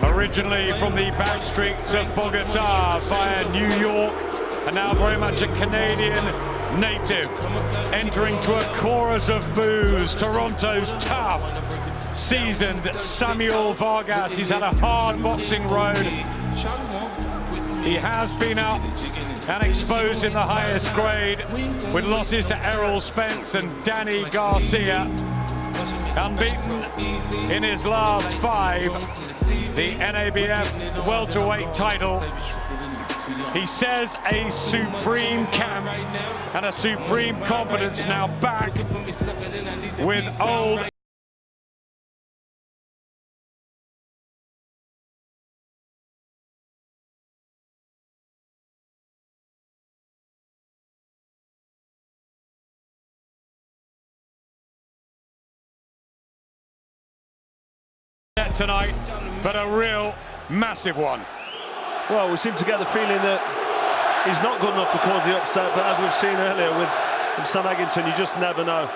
Originally from the back streets of Bogota via New York, and now very much a Canadian native, entering to a chorus of boos, Toronto's tough, seasoned Samuel Vargas. He's had a hard boxing road. He has been up and exposed in the highest grade with losses to Errol Spence and Danny Garcia. Unbeaten in his last 5. The NABF welterweight title. He says a supreme camp and a supreme confidence now back with old. Tonight, but a real massive one. Well, we seem to get the feeling that he's not good enough to cause the upset, but as we've seen earlier with Sam Eggington, you just never know.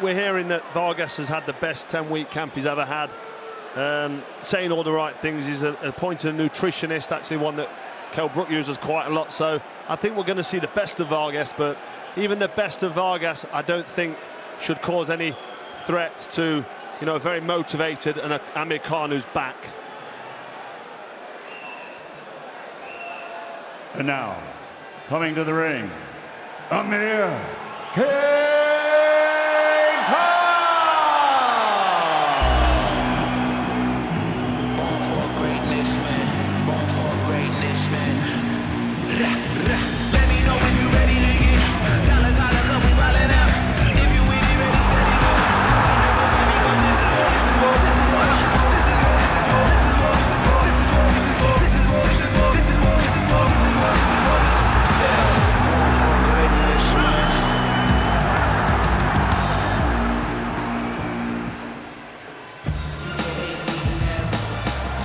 We're hearing that Vargas has had the best 10-week camp he's ever had, saying all the right things. He's appointed a nutritionist, actually one that Kell Brook uses quite a lot, so I think we're going to see the best of Vargas, but even the best of Vargas I don't think should cause any threat to, you know, a very motivated and a Amir Khan who's back. And now, coming to the ring, Amir Khan! Born for greatness, man. Born for greatness, man. Let me know if you're ready to get dollars out of love, we wildin' out. If you really ready, steady go. Find me, cause this is what, this is what, this is what, this is what, this is what, this is what, this is what, this is what, this is what, this is what, this is what, born for greatness, man.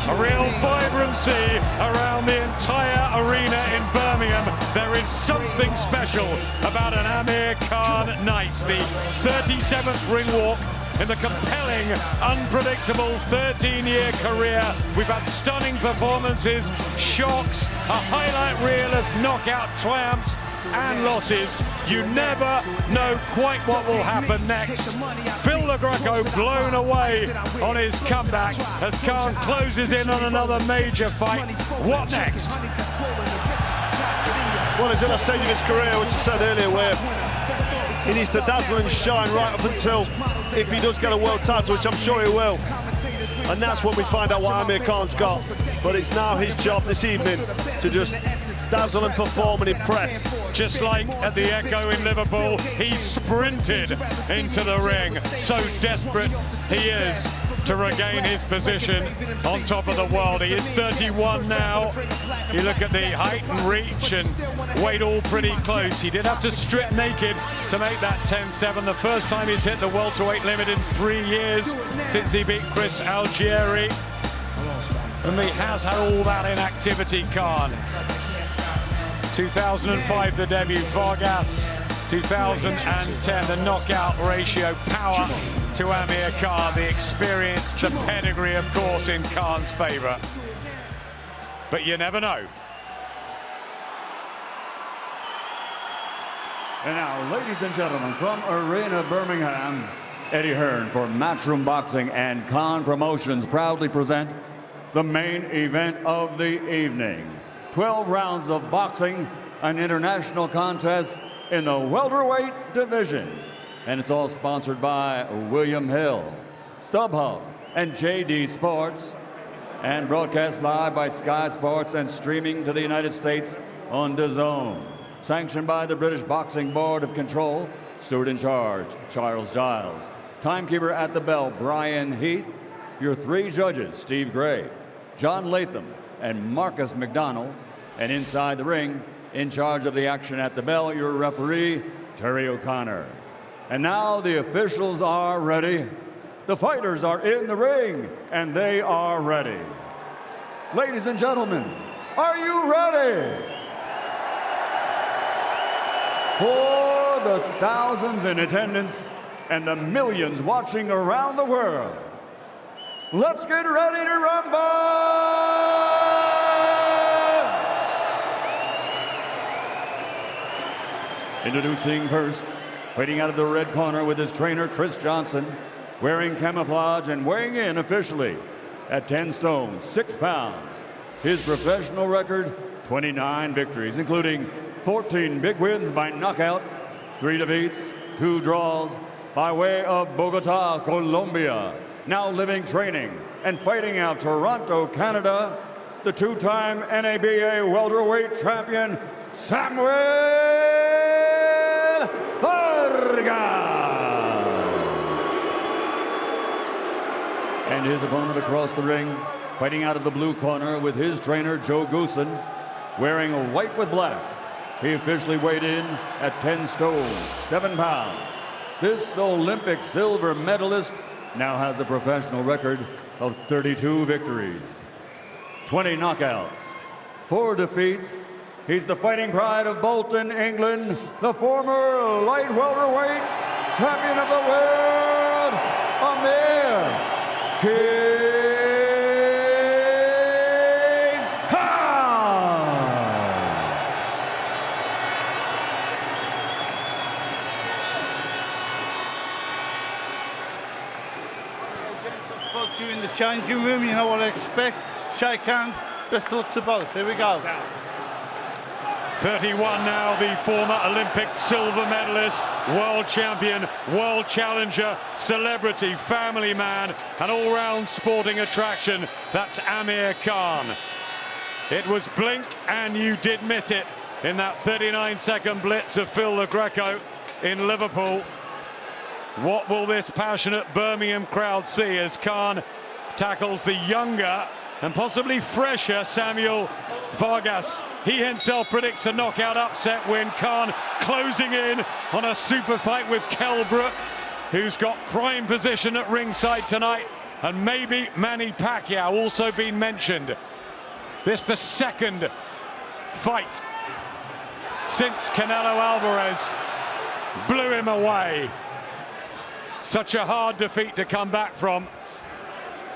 A real vibrancy around the entire arena in Birmingham. There is something special about an Amir Khan night. The 37th ring walk in the compelling, unpredictable 13-year career. We've had stunning performances, shocks, a highlight reel of knockout triumphs and losses. You never know quite what will happen next. Phil LaGreco blown away on his comeback as Khan closes in on another major fight. What next? Well, he's in a stage of his career, which I said earlier, where he needs to dazzle and shine right up until, if he does get a world title, which I'm sure he will. And that's when we find out what Amir Khan's got. But it's now his job this evening to just dazzle and perform and impress. Just like at the Echo in Liverpool, he sprinted into the ring. So desperate he is to regain his position on top of the world. He is 31 now. You look at the height and reach and weight all pretty close. He did have to strip naked to make that 10-7. The first time he's hit the welterweight limit in 3 years since he beat Chris Algieri. And he has had all that inactivity, Khan. 2005 the debut, Vargas. 2010 the knockout ratio, power to Amir Khan, the experience, the pedigree, of course, in Khan's favour. But you never know. And now, ladies and gentlemen, from Arena Birmingham, Eddie Hearn for Matchroom Boxing and Khan Promotions proudly present the main event of the evening. 12 rounds of boxing, an international contest in the welterweight division. And it's all sponsored by William Hill, StubHub, and JD Sports, and broadcast live by Sky Sports and streaming to the United States on DAZN. Sanctioned by the British Boxing Board of Control, steward in charge, Charles Giles. Timekeeper at the bell, Brian Heath. Your three judges, Steve Gray, John Latham, and Marcus McDonald. And inside the ring, in charge of the action at the bell, your referee, Terry O'Connor. And now the officials are ready. The fighters are in the ring, and they are ready. Ladies and gentlemen, are you ready? For the thousands in attendance and the millions watching around the world, let's get ready to rumble! Introducing first, fighting out of the red corner with his trainer, Chris Johnson, wearing camouflage and weighing in officially at 10 stone, 6 pounds. His professional record, 29 victories, including 14 big wins by knockout, 3 defeats, 2 draws, by way of Bogota, Colombia. Now living, training, and fighting out Toronto, Canada, the 2-time NABA welterweight champion, Samuel Vargas. And his opponent across the ring, fighting out of the blue corner with his trainer, Joe Goosen, wearing white with black. He officially weighed in at 10 stone, 7 pounds. This Olympic silver medalist now has a professional record of 32 victories, 20 knockouts, 4 defeats. He's the fighting pride of Bolton, England, the former light welterweight champion of the world, Amir Khan. I spoke to you in the changing room, you know what I expect. Shake hands, best of luck to both. Here we go. 31 now, the former Olympic silver medalist, world champion, world challenger, celebrity, family man, an all-round sporting attraction. That's Amir Khan. It was blink and you did miss it in that 39-second blitz of Phil the Greco in Liverpool. What will this passionate Birmingham crowd see as Khan tackles the younger and possibly fresher Samuel Vargas? He himself predicts a knockout upset win. Khan closing in on a super fight with Kell Brook, who's got prime position at ringside tonight, and maybe Manny Pacquiao also been mentioned. This the second fight since Canelo Alvarez blew him away. Such a hard defeat to come back from.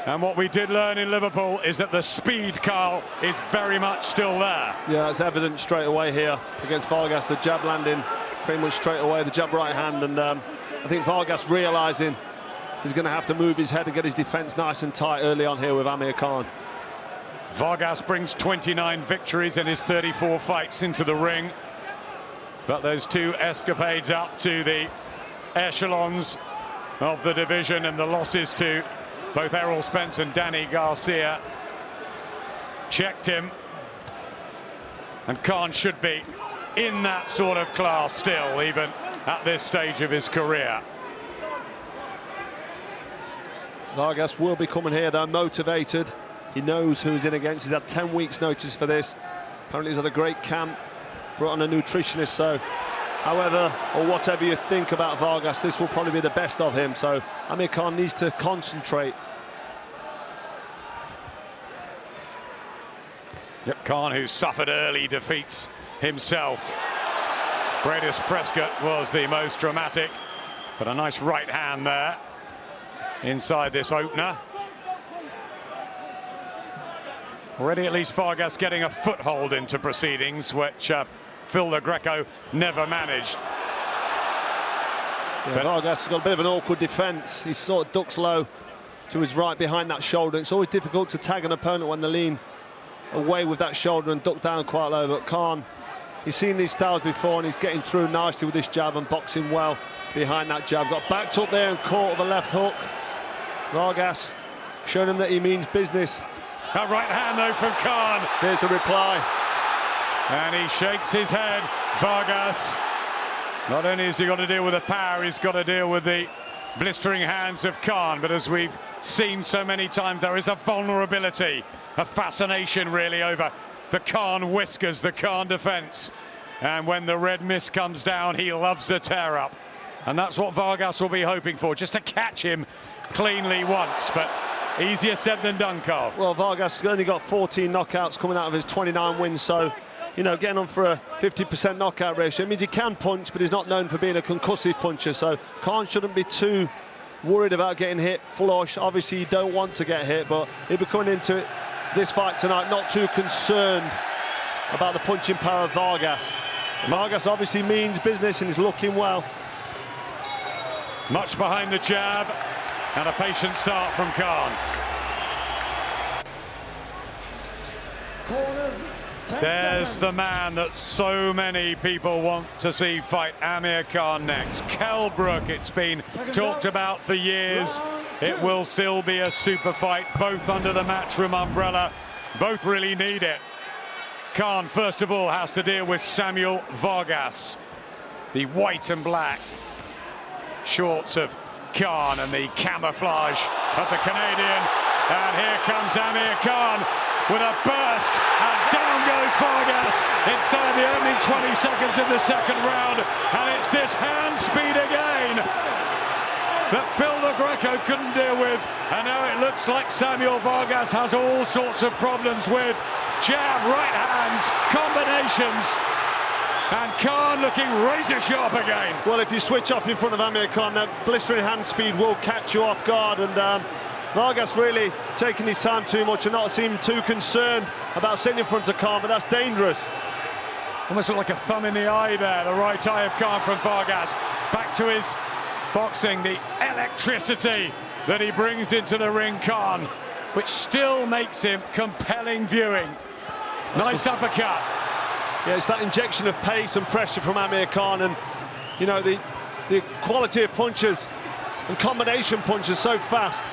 And what we did learn in Liverpool is that the speed, Carl, is very much still there. Yeah, it's evident straight away here against Vargas. The jab landing pretty much straight away, the jab right hand. And I think Vargas realising he's going to have to move his head and get his defence nice and tight early on here with Amir Khan. Vargas brings 29 victories in his 34 fights into the ring. But those 2 escapades up to the echelons of the division and the losses to both Errol Spence and Danny Garcia checked him, and Khan should be in that sort of class still, even at this stage of his career. Vargas will be coming here, though, motivated. He knows who he's in against. He's had 10 weeks notice for this. Apparently he's had a great camp, brought on a nutritionist. So however, or whatever you think about Vargas, this will probably be the best of him. So Amir Khan needs to concentrate. Yep, Khan, who suffered early defeats himself. Bradis Prescott was the most dramatic, but a nice right hand there inside this opener. Already at least Vargas getting a foothold into proceedings, which Phil the Greco never managed. Yeah, Vargas has got a bit of an awkward defence. He sort of ducks low to his right behind that shoulder. It's always difficult to tag an opponent when they lean away with that shoulder and duck down quite low, but Khan, he's seen these styles before and he's getting through nicely with this jab and boxing well behind that jab. Got backed up there and caught with a left hook. Vargas showing him that he means business. A right hand though from Khan. Here's the reply. And he shakes his head, Vargas. Not only has he got to deal with the power, he's got to deal with the blistering hands of Khan. But as we've seen so many times, there is a vulnerability, a fascination really over the Khan whiskers, the Khan defence. And when the red mist comes down, he loves the tear up. And that's what Vargas will be hoping for, just to catch him cleanly once. But easier said than done, Carl. Well, Vargas has only got 14 knockouts coming out of his 29 wins, so you know, getting on for a 50% knockout ratio. It means he can punch, but he's not known for being a concussive puncher, so Khan shouldn't be too worried about getting hit flush. Obviously, you don't want to get hit, but he'll be coming into this fight tonight not too concerned about the punching power of Vargas. Vargas obviously means business and is looking well. Much behind the jab, and a patient start from Khan. There's the man that so many people want to see fight Amir Khan next. Kell Brook, it's been talked about for years. It will still be a super fight, both under the Matchroom umbrella. Both really need it. Khan, first of all, has to deal with Samuel Vargas. The white and black shorts of Khan and the camouflage of the Canadian. And here comes Amir Khan with a burst, and down goes Vargas inside the opening 20 seconds of the second round. And it's this hand speed again that Phil Lo Greco couldn't deal with. And now it looks like Samuel Vargas has all sorts of problems with jab, right hands, combinations. And Khan looking razor sharp again. Well, if you switch off in front of Amir Khan, that blistering hand speed will catch you off guard, and Vargas really taking his time too much and not seeming too concerned about sitting in front of Khan, but that's dangerous. Almost looked like a thumb in the eye there, the right eye of Khan from Vargas. Back to his boxing, the electricity that he brings into the ring, Khan, which still makes him compelling viewing. Nice uppercut. Yeah, it's that injection of pace and pressure from Amir Khan, and you know, the quality of punches and combination punches so fast.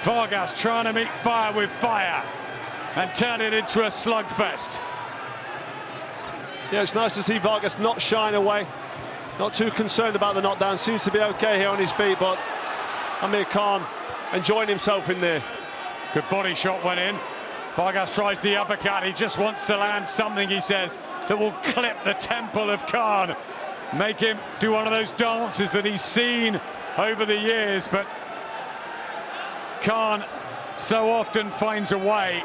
Vargas trying to meet fire with fire and turn it into a slugfest. Yeah, it's nice to see Vargas not shying away, not too concerned about the knockdown. Seems to be okay here on his feet, but Amir Khan enjoying himself in there. Good body shot went in. Vargas tries the uppercut. He just wants to land something, he says, that will clip the temple of Khan, make him do one of those dances that he's seen over the years. But Khan so often finds a way.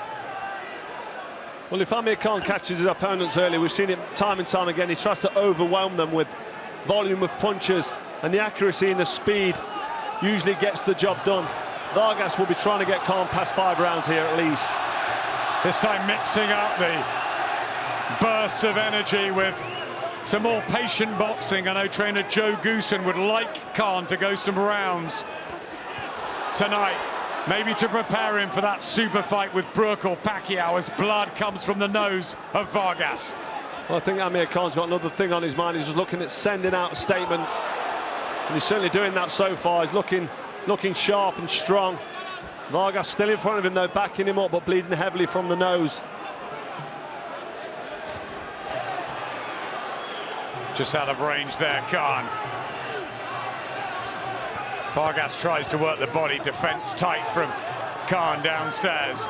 Well, if Amir Khan catches his opponents early, we've seen it time and time again, he tries to overwhelm them with volume of punches, and the accuracy and the speed usually gets the job done. Vargas will be trying to get Khan past 5 rounds here at least. This time mixing up the bursts of energy with some more patient boxing. I know trainer Joe Goosen would like Khan to go some rounds tonight, maybe to prepare him for that super fight with Brook or Pacquiao, as blood comes from the nose of Vargas. Well, I think Amir Khan's got another thing on his mind. He's just looking at sending out a statement, and he's certainly doing that so far. He's looking sharp and strong. Vargas still in front of him though, backing him up, but bleeding heavily from the nose. Just out of range there, Khan. Vargas tries to work the body, defense tight from Khan downstairs.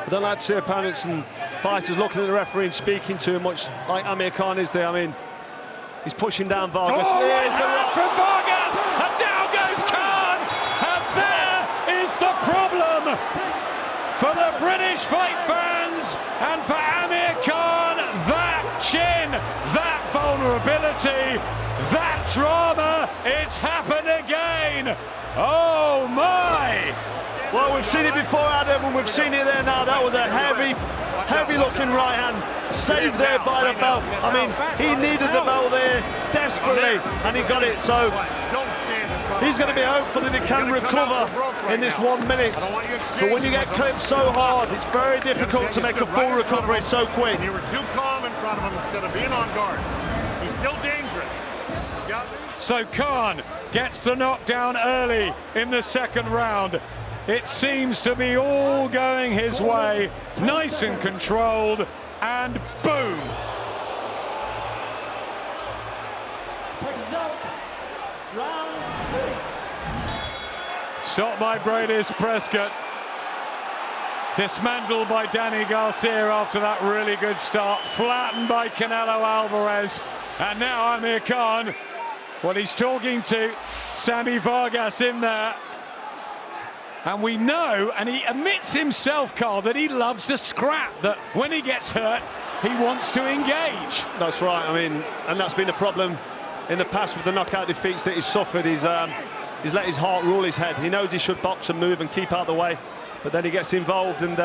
I don't like to see opponents and fighters looking at the referee and speaking to him much like Amir Khan is there. I mean, he's pushing down Vargas. Oh, right hand from Vargas, and down goes Khan, and there is the problem for the British fight fans and for Amir Khan. That chin, that vulnerability, that drama, it's happened again. Oh my! Well, we've seen it before, Adam, and we've seen it there now. That was a heavy-looking right hand, saved there by the belt. I mean, he needed the belt there desperately, and he got it. So he's going to be hopeful that he can recover in this 1 minute. But when you get clipped so hard, it's very difficult to make a full recovery so quick. You were too calm in front of him instead of being on guard. He's still dangerous. Yeah. So Khan gets the knockdown early in the second round. It seems to be all going his way, nice and controlled, and boom. Stopped by Bradis Prescott. Dismantled by Danny Garcia after that really good start. Flattened by Canelo Alvarez. And now Amir Khan, well, he's talking to Sammy Vargas in there. And we know, and he admits himself, Carl, that he loves the scrap, that when he gets hurt, he wants to engage. That's right, I mean, and that's been a problem in the past with the knockout defeats that he's suffered. He's let his heart rule his head. He knows he should box and move and keep out of the way, but then he gets involved, and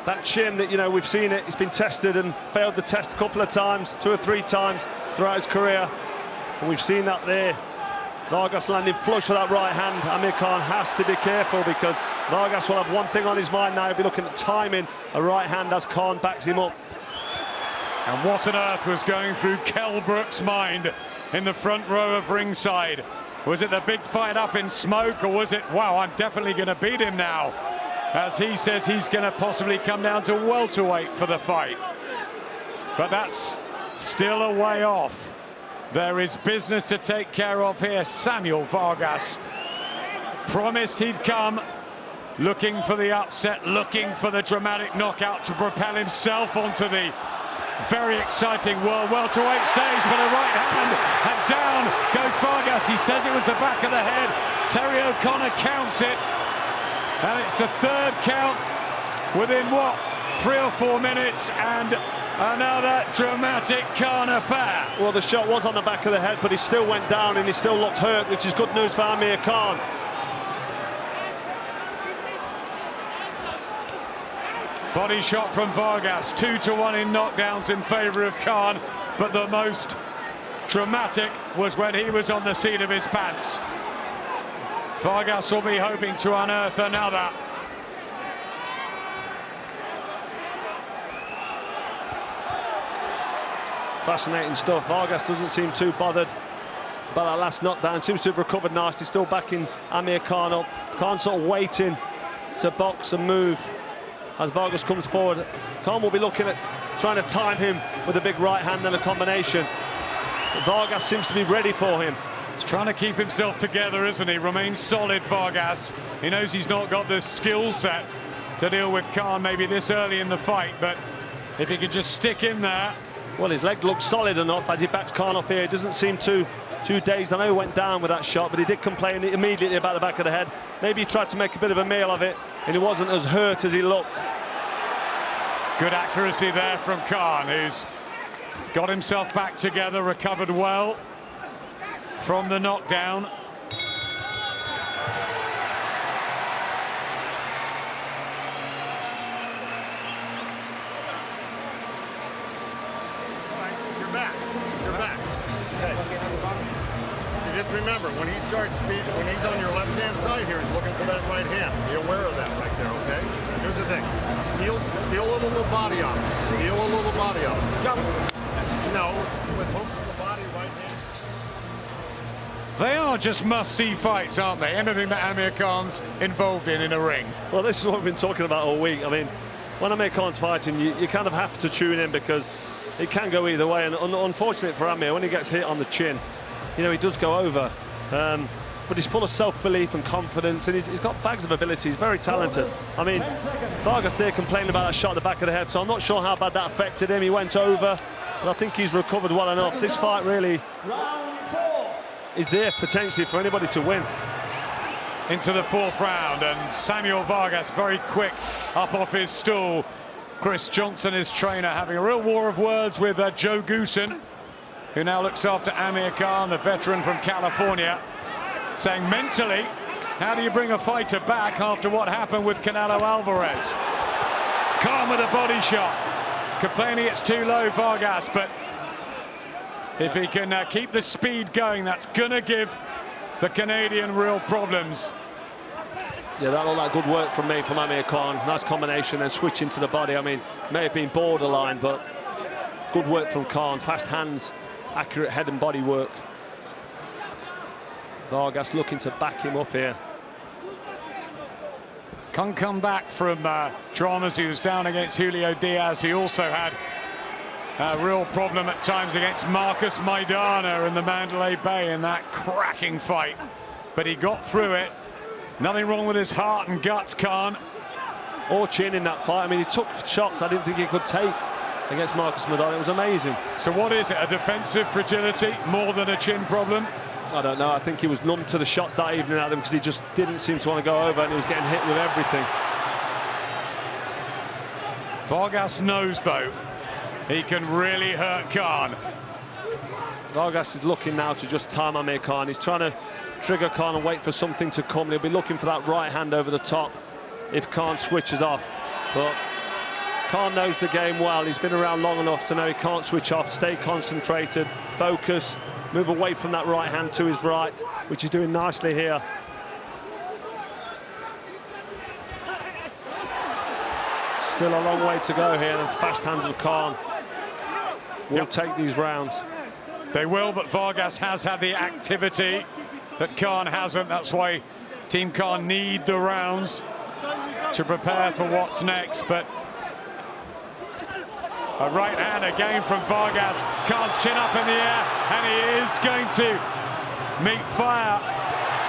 that chin that, you know, we've seen it, it's been tested and failed the test a couple of times, 2 or 3 times throughout his career, and we've seen that there. Vargas landing flush with that right hand. Amir Khan has to be careful, because Vargas will have one thing on his mind now. He'll be looking at timing a right hand as Khan backs him up. And what on earth was going through Kell Brook's mind in the front row of ringside? Was it the big fight up in smoke, or was it, wow, I'm definitely going to beat him now, as he says he's going to possibly come down to welterweight for the fight? But that's still a way off. There is business to take care of here. Samuel Vargas promised he'd come, looking for the upset, looking for the dramatic knockout to propel himself onto the very exciting world welterweight stage. But a right hand, and down goes Vargas. He says it was the back of the head. Terry O'Connor counts it, and it's the third count within, what, 3 or 4 minutes, and another dramatic Khan affair. Well, the shot was on the back of the head, but he still went down and he still looked hurt, which is good news for Amir Khan. Body shot from Vargas, 2-1 in knockdowns in favor of Khan, but the most dramatic was when he was on the seat of his pants. Vargas will be hoping to unearth another. Fascinating stuff. Vargas doesn't seem too bothered by that last knockdown. Seems to have recovered nicely, still backing Amir Khan up. Khan sort of waiting to box and move as Vargas comes forward. Khan will be looking at trying to time him with a big right hand and a combination. But Vargas seems to be ready for him. He's trying to keep himself together, isn't he? Remains solid, Vargas. He knows he's not got the skill set to deal with Khan maybe this early in the fight, but if he could just stick in there. Well, his leg looks solid enough as he backs Khan up here. He doesn't seem too dazed. I know he went down with that shot, but he did complain immediately about the back of the head. Maybe he tried to make a bit of a meal of it, and he wasn't as hurt as he looked. Good accuracy there from Khan, who's got himself back together, recovered well from the knockdown. Just remember, when he starts speed, when he's on your left-hand side here, he's looking for that right hand. Be aware of that right there, okay? Here's the thing. Steal a little body on him. Steal a little body on him. Jump. No, with hooks to the body, right hand. They are just must-see fights, aren't they? Anything that Amir Khan's involved in a ring. Well, this is what we've been talking about all week. I mean, when Amir Khan's fighting, you kind of have to tune in, because it can go either way. And unfortunately for Amir, when he gets hit on the chin, you know, he does go over, but he's full of self-belief and confidence, and he's got bags of ability. He's very talented. I mean, Vargas there complaining about that shot at the back of the head, so I'm not sure how bad that affected him. He went over, but I think he's recovered well enough. This fight really is there potentially for anybody to win. Into the 4th round, and Samuel Vargas very quick up off his stool. Chris Johnson, his trainer, having a real war of words with Joe Goosen, who now looks after Amir Khan, the veteran from California, saying mentally How do you bring a fighter back after what happened with Canelo Alvarez? Khan with a body shot. Complaining it's too low, Vargas, but if he can keep the speed going, that's going to give the Canadian real problems. Yeah, that looked like good work from Amir Khan. Nice combination and switching to the body. I mean, may have been borderline, but good work from Khan. Fast hands, accurate head and body work. Vargas looking to back him up here. Can't come back from dramas. He was down against Julio Diaz. He also had a real problem at times against Marcus Maidana in the Mandalay Bay in that cracking fight. But he got through it. Nothing wrong with his heart and guts, Khan. Or chin in that fight. I mean, he took shots I didn't think he could take against Marcus Maidana. It was amazing. So what is it, a defensive fragility more than a chin problem? I don't know. I think he was numb to the shots that evening at them because he just didn't seem to want to go over and he was getting hit with everything. Vargas knows, though, he can really hurt Khan. Vargas is looking now to just time Amir Khan. He's trying to trigger Khan and wait for something to come. He'll be looking for that right hand over the top if Khan switches off. But Khan knows the game well. He's been around long enough to know he can't switch off. Stay concentrated, focus, move away from that right hand to his right, which he's doing nicely here. Still a long way to go here, and fast hands of Khan will take these rounds. They will, but Vargas has had the activity that Khan hasn't. That's why Team Khan need the rounds to prepare for what's next. But a right hand again from Vargas. Khan's chin up in the air, and he is going to meet fire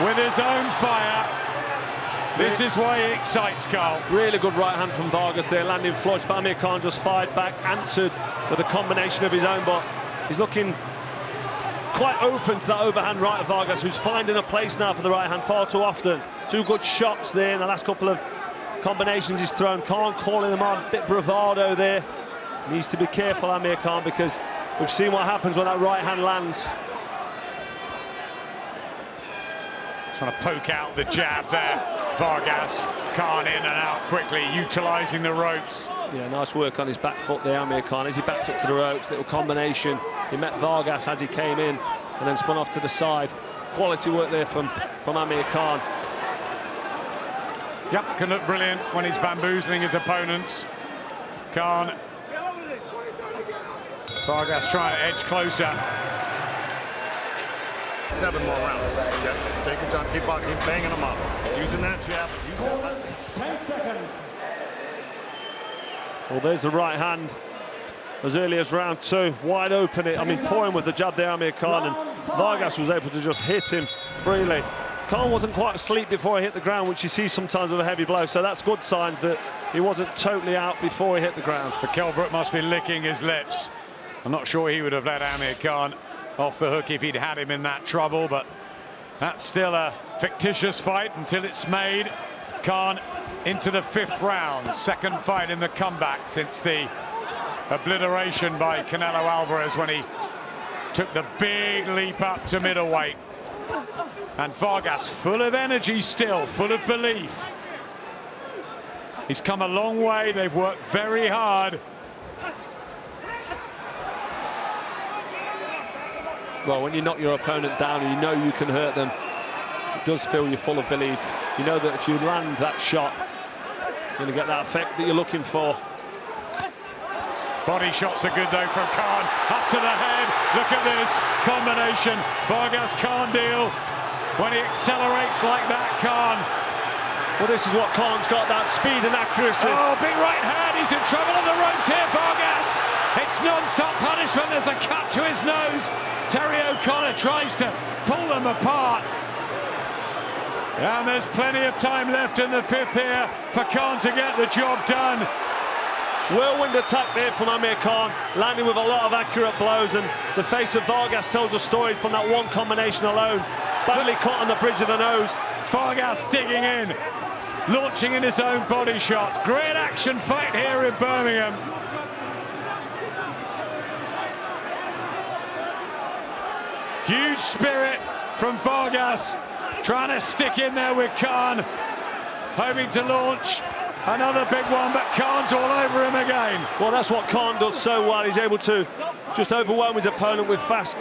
with his own fire. This is why he excites Carl. Really good right hand from Vargas there, landing flush, but Amir Khan just fired back, answered with a combination of his own, but he's looking quite open to that overhand right of Vargas, who's finding a place now for the right hand far too often. Two good shots there in the last couple of combinations he's thrown. Khan calling them on, a bit bravado there. Needs to be careful, Amir Khan, because we've seen what happens when that right hand lands. Trying to poke out the jab there. Vargas, Khan in and out quickly, utilising the ropes. Yeah, nice work on his back foot there, Amir Khan, as he backed up to the ropes. Little combination. He met Vargas as he came in and then spun off to the side. Quality work there from Amir Khan. Yep, can look brilliant when he's bamboozling his opponents. Khan. Vargas trying to edge closer. 7 more rounds. Okay? Take your time, keep on, keep banging them up. Using that jab. 10 seconds. Well, there's the right hand as early as round 2. Wide open it. I mean, pouring with the jab there, Amir Khan, and Vargas was able to just hit him freely. Khan wasn't quite asleep before he hit the ground, which you see sometimes with a heavy blow, so that's good signs that he wasn't totally out before he hit the ground. But Kell Brook must be licking his lips. I'm not sure he would have let Amir Khan off the hook if he'd had him in that trouble, but that's still a fictitious fight until it's made. Khan into the 5th round, second fight in the comeback since the obliteration by Canelo Alvarez when he took the big leap up to middleweight. And Vargas full of energy still, full of belief. He's come a long way, they've worked very hard. Well, when you knock your opponent down and you know you can hurt them, it does fill you full of belief. You know that if you land that shot, you're going to get that effect that you're looking for. Body shots are good though from Khan. Up to the head. Look at this combination. Vargas can't deal when he accelerates like that, Khan. Well, this is what Khan's got, that speed and accuracy. Oh, big right hand. He's in trouble on the ropes here, Vargas. It's non-stop punishment. There's a cut to his nose. Terry O'Connor tries to pull them apart. And there's plenty of time left in the 5th here for Khan to get the job done. Whirlwind attack there from Amir Khan, landing with a lot of accurate blows, and the face of Vargas tells a story from that one combination alone. Badly caught on the bridge of the nose. Vargas digging in, launching in his own body shots. Great action fight here in Birmingham. Huge spirit from Vargas, trying to stick in there with Khan, hoping to launch another big one, but Khan's all over him again. Well, that's what Khan does so well. He's able to just overwhelm his opponent with fast,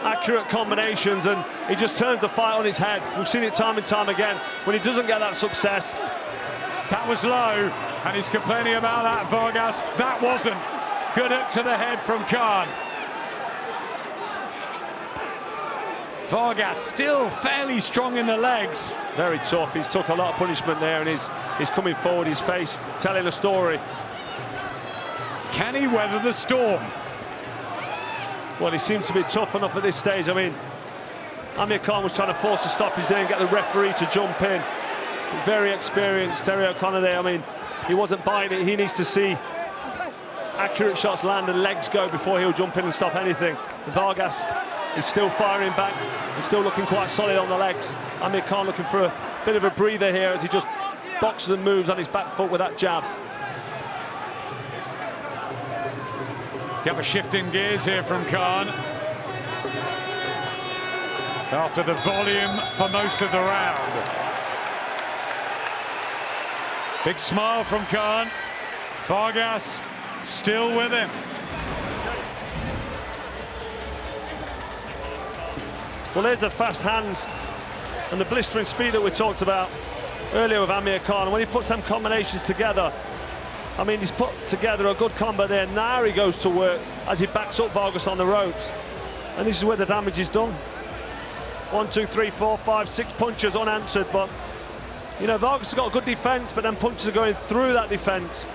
accurate combinations, and he just turns the fight on his head. We've seen it time and time again. When he doesn't get that success, that was low, and he's complaining about that, Vargas. That wasn't. Good hook to the head from Khan. Vargas still fairly strong in the legs. very tough. He's took a lot of punishment there, and he's coming forward, his face telling a story. Can he weather the storm? Well, he seems to be tough enough at this stage. I mean, Amir Khan was trying to force a stoppage there and get the referee to jump in. Very experienced, Terry O'Connor there. I mean, he wasn't buying it. He needs to see accurate shots land and legs go before he'll jump in and stop anything. Vargas is still firing back. He's still looking quite solid on the legs. Amir Khan looking for a bit of a breather here as he just boxes and moves on his back foot with that jab. You have a shift in gears here from Khan. After the volume for most of the round. Big smile from Khan. Vargas still with him. Well, there's the fast hands and the blistering speed that we talked about earlier with Amir Khan. When he puts them combinations together, I mean, he's put together a good combo there. Now he goes to work as he backs up Vargas on the ropes. And this is where the damage is done. 1, 2, 3, 4, 5, 6 punches unanswered, but you know, Vargas has got a good defense, but then punches are going through that defense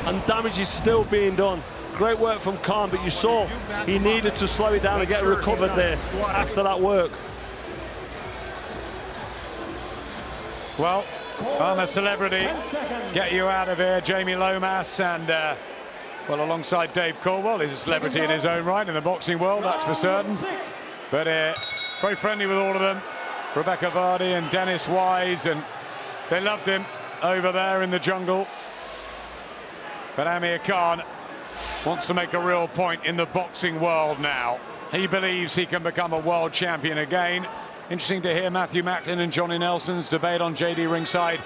and damage is still being done. Great work from Khan, but you saw he needed to slow it down and get recovered there after that work. Well, I'm a celebrity. Get you out of here, Jamie Lomas, and well, alongside Dave Caldwell, he's a celebrity in his own right in the boxing world, that's for certain. But very friendly with all of them. Rebecca Vardy and Dennis Wise, and they loved him over there in the jungle. But Amir Khan wants to make a real point in the boxing world now. He believes he can become a world champion again. Interesting to hear Matthew Macklin and Johnny Nelson's debate on JD Ringside.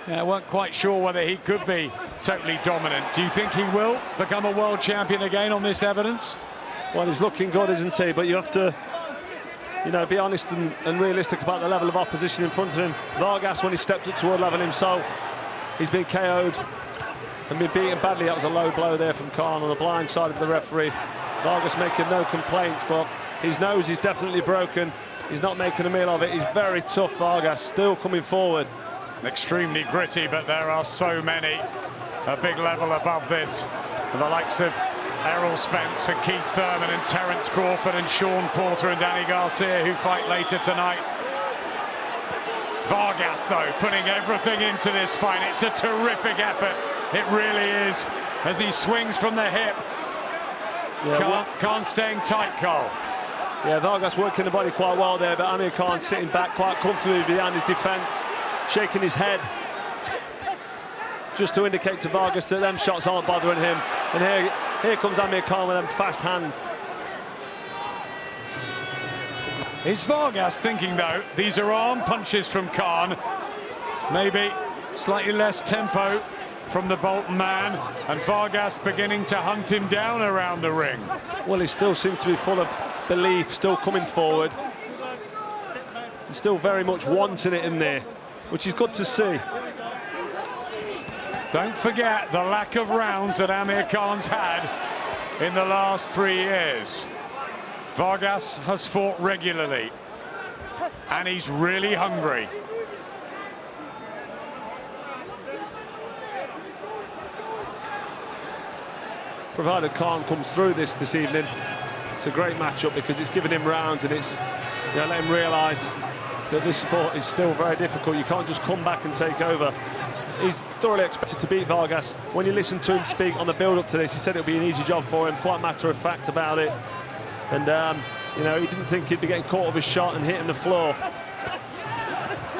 I weren't quite sure whether he could be totally dominant. Do you think he will become a world champion again on this evidence? Well, he's looking good, isn't he? But you have to, you know, be honest and realistic about the level of opposition in front of him. Vargas, when he stepped up to world level himself, he's been KO'd and been beaten badly. That was a low blow there from Khan on the blind side of the referee. Vargas making no complaints, but his nose is definitely broken. He's not making a meal of it. He's very tough, Vargas, still coming forward. Extremely gritty, but there are so many a big level above this. The likes of Errol Spence and Keith Thurman and Terence Crawford and Sean Porter and Danny Garcia, who fight later tonight. Vargas, though, putting everything into this fight. It's a terrific effort. It really is, as he swings from the hip. Yeah, Khan staying tight, Cole. Yeah, Vargas working the body quite well there, but Amir Khan sitting back quite comfortably behind his defence, shaking his head, just to indicate to Vargas that them shots aren't bothering him. And here comes Amir Khan with them fast hands. Is Vargas thinking, though, these are arm punches from Khan, maybe slightly less tempo from the Bolton man, and Vargas beginning to hunt him down around the ring? Well, he still seems to be full of belief, still coming forward, and still very much wanting it in there, which is good to see. Don't forget the lack of rounds that Amir Khan's had in the last 3 years. Vargas has fought regularly, and he's really hungry. Provided Khan comes through this evening, it's a great matchup because it's given him rounds and it's, you know, let him realise that this sport is still very difficult. You can't just come back and take over. He's thoroughly expected to beat Vargas. When you listen to him speak on the build-up to this, he said it would be an easy job for him, quite matter-of-fact about it. And, you know, he didn't think he'd be getting caught with his shot and hitting the floor.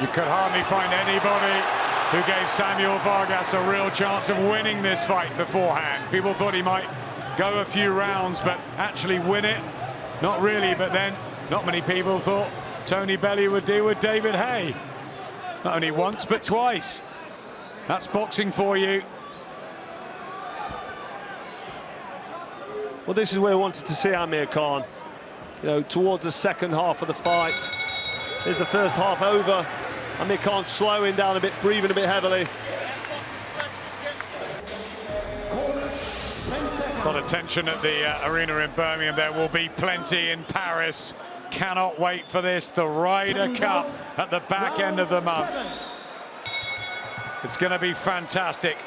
You could hardly find anybody who gave Samuel Vargas a real chance of winning this fight beforehand. People thought he might go a few rounds, but actually win it, not really. But then not many people thought Tony Bellew would do with David Haye. Not only once, but twice. That's boxing for you. Well, this is where I wanted to see Amir Khan. You know, towards the second half of the fight. Here's the first half over. Amir Khan slowing down a bit, breathing a bit heavily. Got attention at the arena in Birmingham. There will be plenty in Paris. Cannot wait for this. The Ryder Cup at the back end of the month. It's going to be fantastic.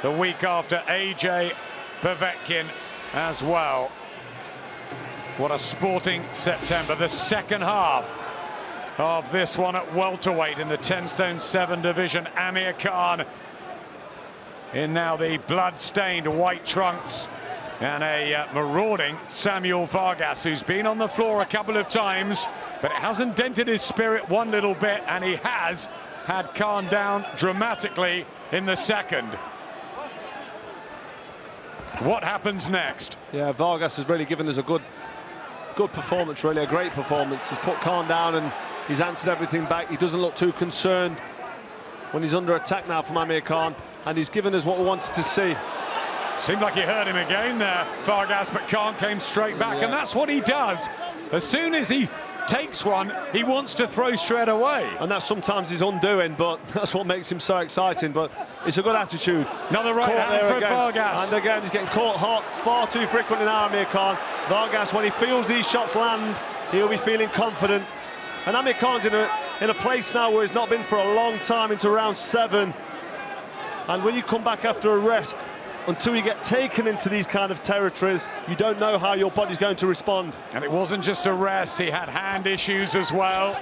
The week after, AJ Povetkin as well. What a sporting September. The second half of this one at welterweight in the 10 stone 7 division. Amir Khan in now the blood-stained white trunks, and a marauding Samuel Vargas, who's been on the floor a couple of times, but it hasn't dented his spirit one little bit, and he has had Khan down dramatically in the second. What happens next? Yeah, Vargas has really given us a good performance, really a great performance. He's put Khan down and he's answered everything back. He doesn't look too concerned when he's under attack now from Amir Khan, and he's given us what we wanted to see. Seemed like he hurt him again there, Vargas, but Khan came straight back, and that's what he does. As soon as he takes one, he wants to throw straight away. And that's sometimes his undoing, but that's what makes him so exciting. But it's a good attitude. Another right hand for Vargas. And again, he's getting caught hot far too frequently now, Amir Khan. Vargas, when he feels these shots land, he'll be feeling confident. And Amir Khan's in a place now where he's not been for a long time, into round 7. And when you come back after a rest, until you get taken into these kind of territories, you don't know how your body's going to respond. And it wasn't just a rest, he had hand issues as well.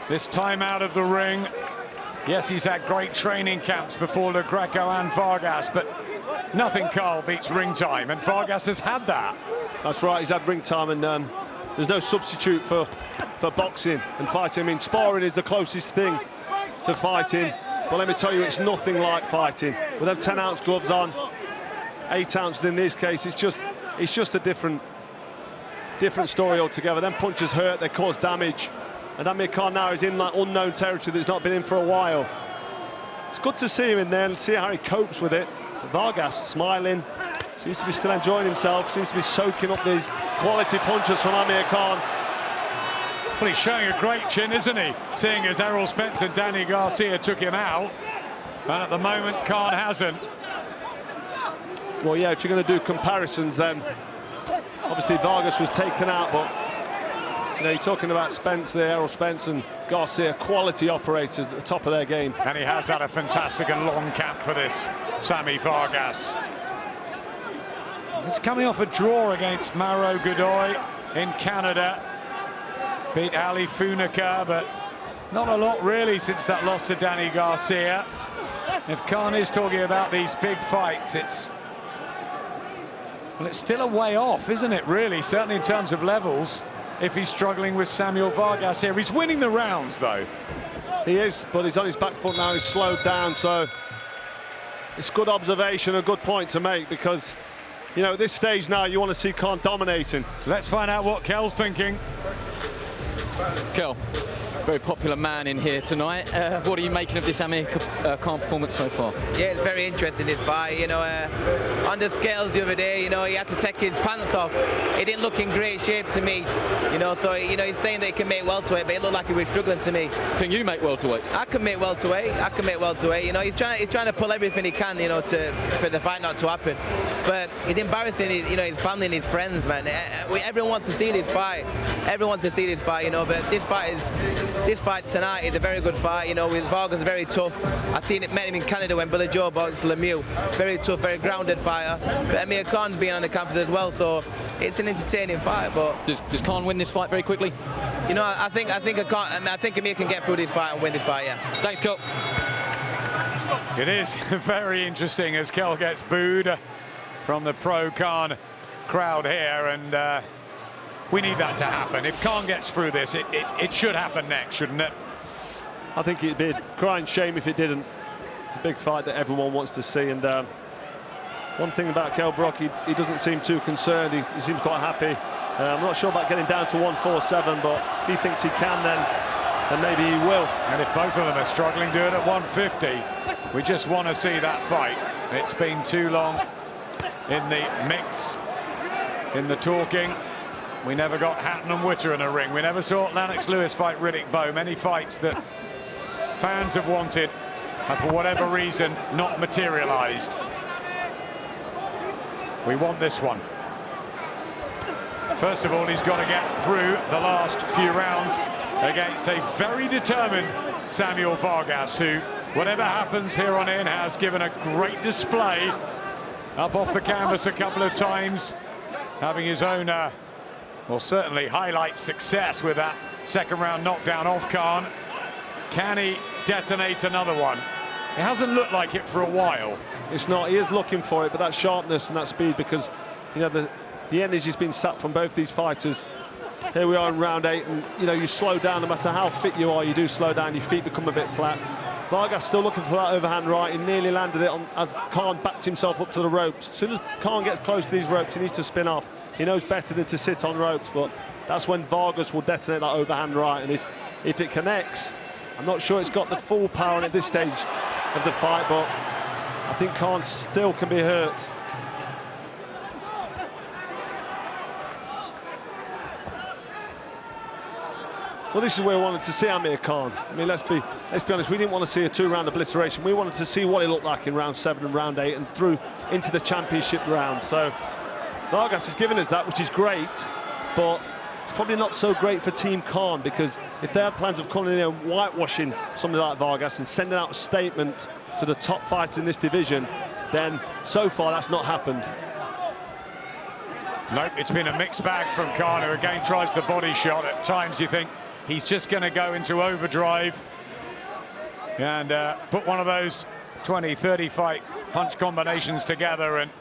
This time out of the ring. Yes, he's had great training camps before Le Greco and Vargas, but nothing, Carl, beats ring time, and Vargas has had that. That's right, he's had ring time, and there's no substitute for boxing and fighting. I mean, sparring is the closest thing to fighting, but let me tell you, it's nothing like fighting. With them 10-ounce gloves on, 8 ounces in this case, it's just a different story altogether. Them punches hurt, they cause damage, and Amir Khan now is in that unknown territory that's not been in for a while. It's good to see him in there and see how he copes with it. But Vargas smiling, seems to be still enjoying himself, seems to be soaking up these quality punches from Amir Khan. Well, he's showing a great chin, isn't he? Seeing as Errol Spence and Danny Garcia took him out, and at the moment Khan hasn't. Well, yeah, if you're going to do comparisons, then obviously Vargas was taken out, but you know, you're talking about Spence there, Errol Spence and Garcia, quality operators at the top of their game. And he has had a fantastic and long camp for this, Sammy Vargas. He's coming off a draw against Mauro Godoy in Canada. Beat Ali Funica, but not a lot really since that loss to Danny Garcia. If Khan is talking about these big fights, it's still a way off, isn't it, really? Certainly in terms of levels, if he's struggling with Samuel Vargas here. He's winning the rounds, though. He is, but he's on his back foot now. He's slowed down, so it's good observation, a good point to make, because, you know, at this stage now, you want to see Khan dominating. Let's find out what Kel's thinking. Kel, very popular man in here tonight. What are you making of this Amir Khan performance so far? Yeah, it's very interesting, this fight. You know, on the scales the other day, you know, he had to take his pants off. He didn't look in great shape to me. You know, so, you know, he's saying that he can make welterweight, but it looked like he was struggling to me. Can you make welterweight? I can make welterweight. I can make welterweight. You know, he's trying to pull everything he can, you know, for the fight not to happen. But it's embarrassing, you know, his family and his friends, man. Everyone wants to see this fight. Everyone wants to see this fight, you know, but this fight tonight is a very good fight, you know, with Vargas very tough. I've met him in Canada when Billy Joe boxed Lemieux. Very tough, very grounded fighter. But Amir Khan's been on the canvas as well, so it's an entertaining fight. But does Khan win this fight very quickly? You know, I think Amir can get through this fight and win this fight, yeah. Thanks, Kel. It is very interesting as Kel gets booed from the pro-Khan crowd here, and we need that to happen. If Khan gets through this, it should happen next, shouldn't it? I think it'd be a crying shame if it didn't. It's a big fight that everyone wants to see, and one thing about Kell Brook, he doesn't seem too concerned. He seems quite happy I'm not sure about getting down to 147, but if he thinks he can, then maybe he will. And if both of them are struggling, do it at 150. We just want to see that fight. It's been too long in the mix, in the talking. We never got Hatton and Witter in a ring. We never saw Lennox Lewis fight Riddick Bowe. Many fights that fans have wanted have, for whatever reason, not materialized. We want this one. First of all, he's got to get through the last few rounds against a very determined Samuel Vargas, who, whatever happens here on in, has given a great display up off the canvas a couple of times, having his own, well, certainly highlight success with that second round knockdown off Khan. Can he detonate another one? It hasn't looked like it for a while. It's not. He is looking for it, but that sharpness and that speed, because, you know, the energy's been sapped from both these fighters. Here we are in round 8, and, you know, you slow down. No matter how fit you are, you do slow down. Your feet become a bit flat. Vargas still looking for that overhand right. He nearly landed it on as Khan backed himself up to the ropes. As soon as Khan gets close to these ropes, he needs to spin off. He knows better than to sit on ropes, but that's when Vargas will detonate that overhand right. And if it connects, I'm not sure it's got the full power at this stage of the fight, but I think Khan still can be hurt. Well, this is where we wanted to see Amir Khan. I mean, let's be honest, we didn't want to see a two-round obliteration. We wanted to see what it looked like in round 7 and round 8 and through into the championship round. So Vargas has given us that, which is great, but it's probably not so great for Team Khan, because if they had plans of coming in and whitewashing somebody like Vargas and sending out a statement to the top fighters in this division, then so far that's not happened. No, it's been a mixed bag from Khan, who again tries the body shot. At times you think he's just going to go into overdrive and put one of those 20, 30 fight punch combinations together and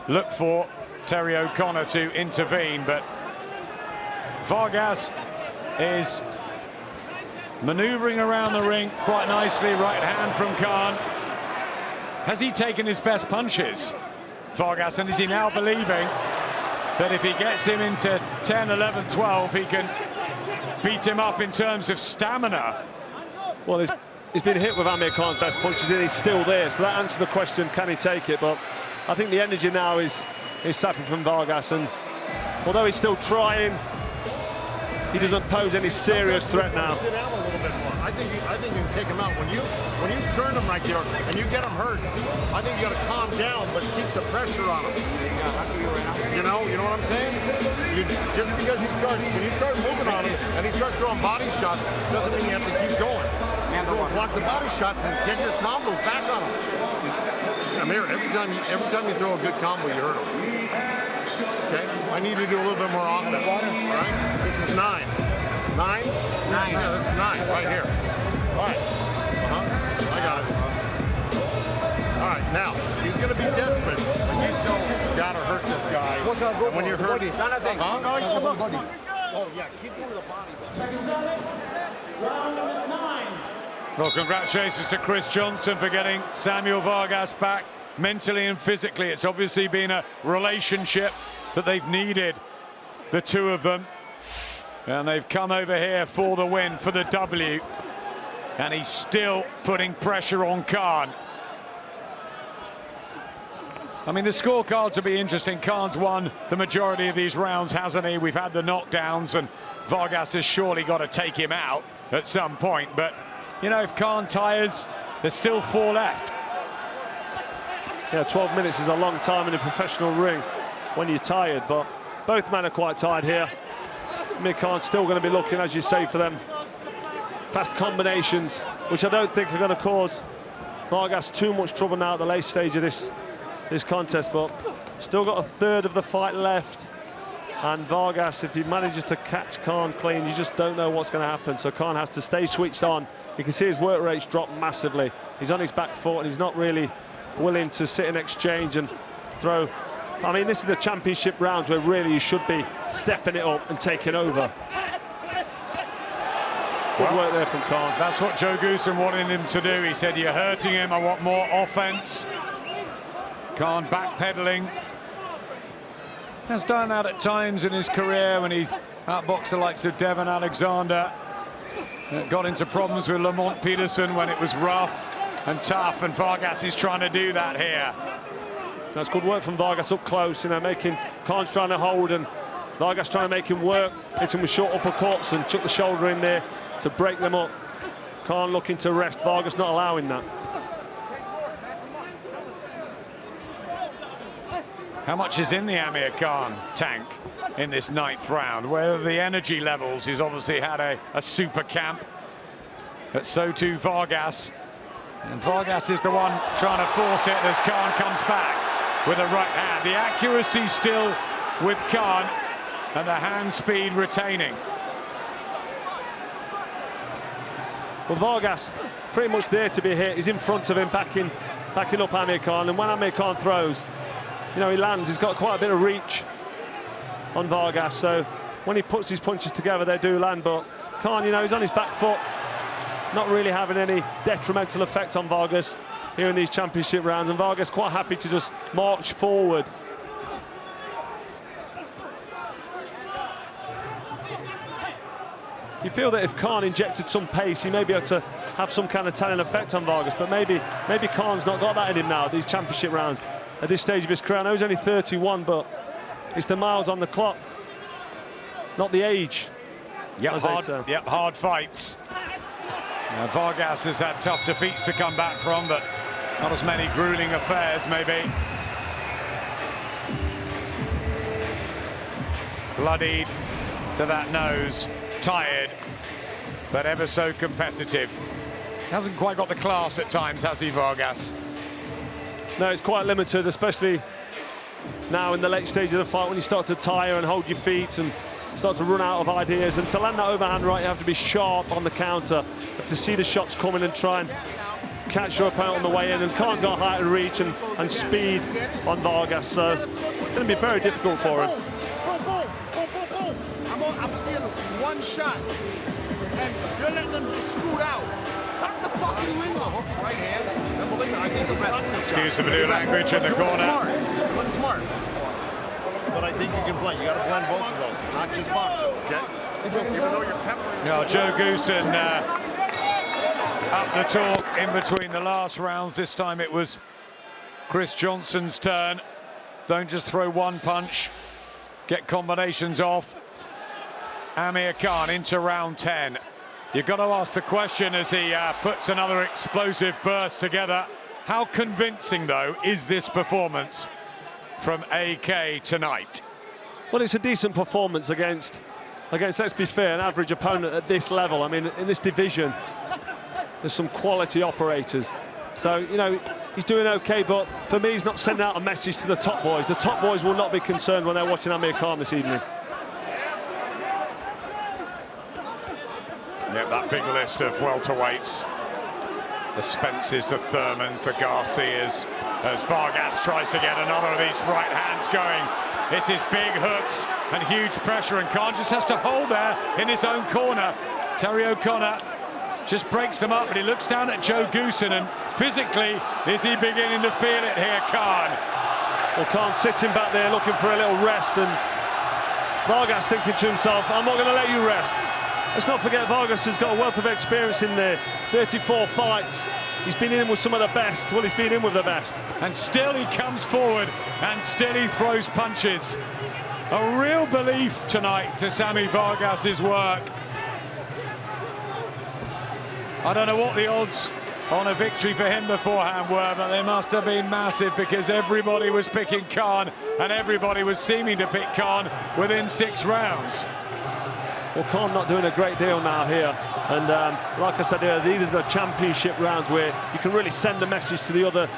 look for Terry O'Connor to intervene. But Vargas is maneuvering around the ring quite nicely. Right hand from Khan. Has he taken his best punches, Vargas, and is he now believing that if he gets him into 10, 11, 12, he can beat him up in terms of stamina? Well, he's been hit with Amir Khan's best punches and he's still there, so that answers the question, can he take it? But I think the energy now is sapping from Vargas, and although he's still trying, he doesn't pose any serious threat now. Sit down a little bit more. I think you can take him out. When you turn him right there and you get him hurt, I think you got to calm down, but keep the pressure on him. You know what I'm saying? Just because when you start moving on him and he starts throwing body shots, doesn't mean you have to keep going. Block the body shots and get your combos back on him. Amir, every time you throw a good combo, you hurt him. Okay? I need to do a little bit more offense. All right? This is 9. 9? 9. Yeah, this is 9 right here. All right. I got it. All right, now, he's going to be desperate, and you still got to hurt this guy. And when you're hurt... Oh, yeah, keep going to the body. Well, congratulations to Chris Johnson for getting Samuel Vargas back mentally and physically. It's obviously been a relationship that they've needed, the two of them. And they've come over here for the win, for the W. And he's still putting pressure on Khan. I mean, the scorecards will be interesting. Khan's won the majority of these rounds, hasn't he? We've had the knockdowns, and Vargas has surely got to take him out at some point. But, you know, if Khan tires, there's still 4 left. Yeah, 12 minutes is a long time in a professional ring when you're tired, but both men are quite tired here. Amir Khan's still going to be looking, as you say, for them fast combinations, which I don't think are going to cause Vargas too much trouble now at the late stage of this contest, but still got a third of the fight left. And Vargas, if he manages to catch Khan clean, you just don't know what's going to happen. So Khan has to stay switched on. You can see his work rate's dropped massively. He's on his back foot and he's not really willing to sit and exchange and throw. I mean, this is the championship rounds where really you should be stepping it up and taking over. Good work there from Khan. That's what Joe Goosen wanted him to do. He said, you're hurting him, I want more offense. Khan backpedaling. Has done that at times in his career when he outboxed the likes of Devon Alexander. Got into problems with Lamont Peterson when it was rough and tough, and Vargas is trying to do that here. That's good work from Vargas up close, you know, making Khan's trying to hold and Vargas trying to make him work, hit him with short uppercuts and chuck the shoulder in there to break them up. Khan looking to rest, Vargas not allowing that. How much is in the Amir Khan tank in this 9th round? Where the energy levels, he's obviously had a super camp, but so too Vargas. And Vargas is the one trying to force it as Khan comes back with a right hand. The accuracy still with Khan and the hand speed retaining. Well, Vargas pretty much there to be hit. He's in front of him, backing up Amir Khan, and when Amir Khan throws, you know, he lands. He's got quite a bit of reach on Vargas, so when he puts his punches together, they do land. But Khan, you know, he's on his back foot, not really having any detrimental effect on Vargas here in these championship rounds, and Vargas quite happy to just march forward. You feel that if Khan injected some pace, he may be able to have some kind of telling effect on Vargas, but maybe Khan's not got that in him now, these championship rounds. At this stage of his career, I know he's only 31, but it's the miles on the clock, not the age. Yep, hard fights. Now, Vargas has had tough defeats to come back from, but not as many grueling affairs, maybe. Bloodied to that nose, tired, but ever so competitive. Hasn't quite got the class at times, has he, Vargas? No, it's quite limited, especially now in the late stage of the fight when you start to tire and hold your feet and start to run out of ideas. And to land that overhand right, you have to be sharp on the counter. You have to see the shots coming and try and catch your opponent on the way in. And Khan's got height and reach and speed on Vargas, so it's going to be very difficult for him. I'm seeing one shot, and you're letting them just scoot out. Cut the fucking window. Hooks, right hands. And believe me, I think he'll stop this guy. Excuse the video language in the corner. Look smart. But I think you can blend. You got to blend both of those, not just boxing, okay? Even though you're peppering. Yeah, Joe Goosen up the talk in between the last rounds. This time it was Chris Johnson's turn. Don't just throw one punch. Get combinations off. Amir Khan into round 10. You've got to ask the question as he puts another explosive burst together. How convincing, though, is this performance from AK tonight? Well, it's a decent performance against, let's be fair, an average opponent at this level. I mean, in this division, there's some quality operators. So, you know, he's doing okay, but for me, he's not sending out a message to the top boys. The top boys will not be concerned when they're watching Amir Khan this evening. Yep, that big list of welterweights. The Spencers, the Thurmans, the Garcias. As Vargas tries to get another of these right hands going. This is big hooks and huge pressure, and Khan just has to hold there in his own corner. Terry O'Connor just breaks them up, but he looks down at Joe Goosen, and physically, is he beginning to feel it here, Khan? Well, Khan's sitting back there looking for a little rest, and Vargas thinking to himself, I'm not going to let you rest. Let's not forget Vargas has got a wealth of experience in there, 34 fights. He's been in with some of the best. Well, he's been in with the best. And still he comes forward, and still he throws punches. A real belief tonight to Sammy Vargas's work. I don't know what the odds on a victory for him beforehand were, but they must have been massive because everybody was picking Khan, and everybody was seeming to pick Khan within 6 rounds. Well, Khan not doing a great deal now here, and like I said, these are the championship rounds where you can really send a message to the other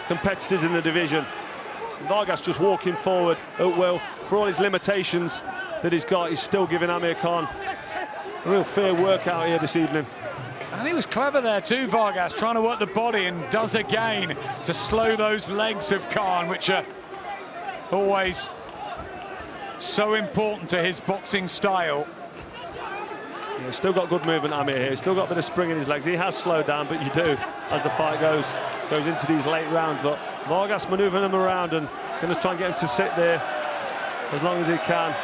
competitors in the division. Vargas just walking forward at will. For all his limitations that he's got, he's still giving Amir Khan a real fair workout here this evening. And he was clever there too, Vargas, trying to work the body, and does again to slow those legs of Khan, which are always so important to his boxing style. Yeah, still got good movement, Amir here. Still got a bit of spring in his legs. He has slowed down, but you do as the fight goes into these late rounds. But Vargas manoeuvring him around and going to try and get him to sit there as long as he can.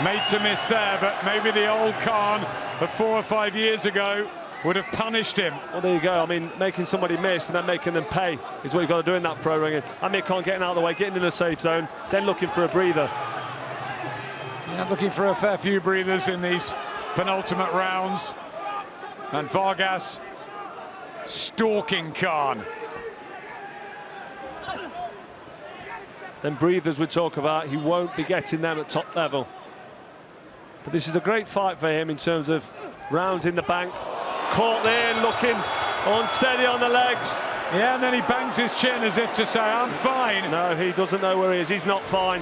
Made to miss there, but maybe the old Khan of 4 or 5 years ago would have punished him. Well, there you go. I mean, making somebody miss and then making them pay is what you've got to do in that pro ring. Amir Khan getting out of the way, getting in the safe zone, then looking for a breather. Yeah, looking for a fair few breathers in these penultimate rounds. And Vargas stalking Khan. Then breathers we talk about, he won't be getting them at top level. But this is a great fight for him in terms of rounds in the bank. Caught there, looking unsteady on the legs. Yeah, and then he bangs his chin as if to say, I'm fine. No, he doesn't know where he is. He's not fine.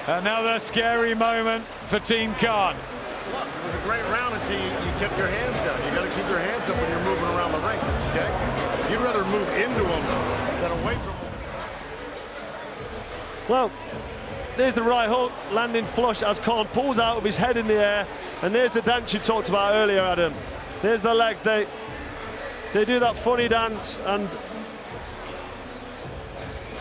Another scary moment for Team Khan. Look, it was a great round until you kept your hands down. You got to keep your hands up when you're moving around the ring, okay? You'd rather move into them than away from them. Well, there's the right hook, landing flush as Khan pulls out with his head in the air. And there's the dance you talked about earlier, Adam. There's the legs. They do that funny dance, and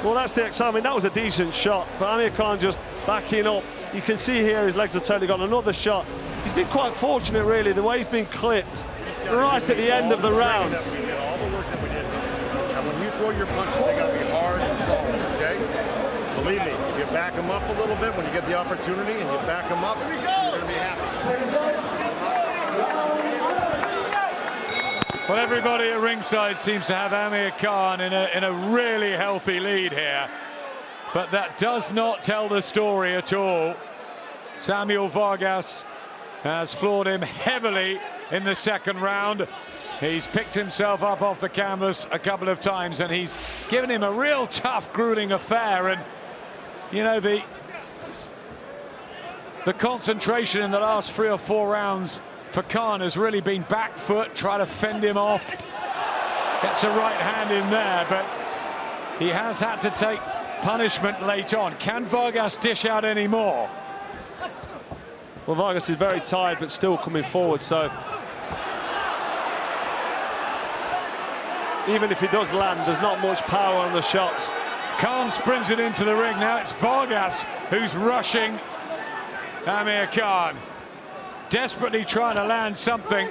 well, that's the excitement. That was a decent shot, but Amir Khan just backing up. You can see here his legs are totally gone. Another shot. He's been quite fortunate, really, the way he's been clipped right at the end of the rounds. All the work that we did. And when you throw your punches, they got to be hard and solid, okay? Believe me, if you back them up a little bit when you get the opportunity and you back them up, you're going to be happy. Well, everybody at ringside seems to have Amir Khan in a really healthy lead here. But that does not tell the story at all. Samuel Vargas has floored him heavily in the second round. He's picked himself up off the canvas a couple of times, and he's given him a real tough, grueling affair. And, you know, the concentration in the last 3 or 4 rounds for Khan has really been back foot, try to fend him off. Gets a right hand in there, but he has had to take punishment late on. Can Vargas dish out any more? Well, Vargas is very tired, but still coming forward, so even if he does land, there's not much power on the shots. Khan sprints it into the ring. Now it's Vargas who's rushing Amir Khan. Desperately trying to land something.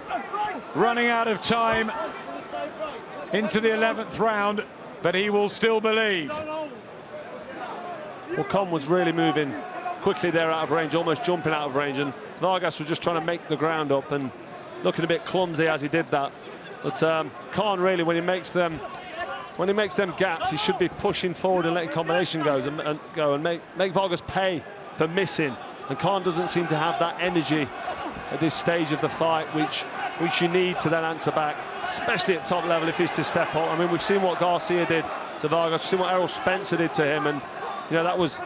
Running out of time into the 11th round, but he will still believe. Well, Khan was really moving quickly there out of range, almost jumping out of range, and Vargas was just trying to make the ground up and looking a bit clumsy as he did that. But Khan really, when he makes them gaps, he should be pushing forward and letting combination go and make Vargas pay for missing. And Khan doesn't seem to have that energy at this stage of the fight, which you need to then answer back, especially at top level if he's to step up. I mean, we've seen what Garcia did to Vargas, we've seen what Errol Spencer did to him, and you know, that was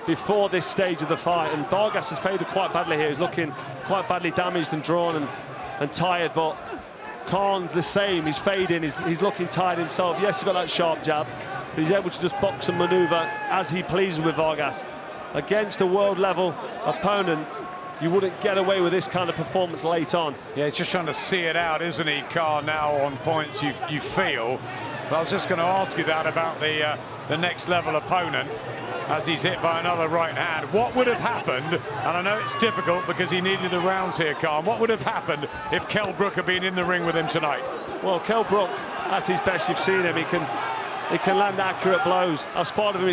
before this stage of the fight. And Vargas has faded quite badly here. He's looking quite badly damaged and drawn and tired, but Khan's the same. He's fading, he's looking tired himself. Yes, he's got that sharp jab, but he's able to just box and maneuver as he pleases with Vargas. Against a world-level opponent, you wouldn't get away with this kind of performance late on. Yeah, he's just trying to see it out, isn't he, Khan, now on points you feel. But I was just going to ask you that about the next level opponent as he's hit by another right hand. What would have happened, and I know it's difficult because he needed the rounds here, Khan, what would have happened if Kell Brook had been in the ring with him tonight? Well, Kell Brook, at his best, you've seen him, he can land accurate blows. I've spotted him,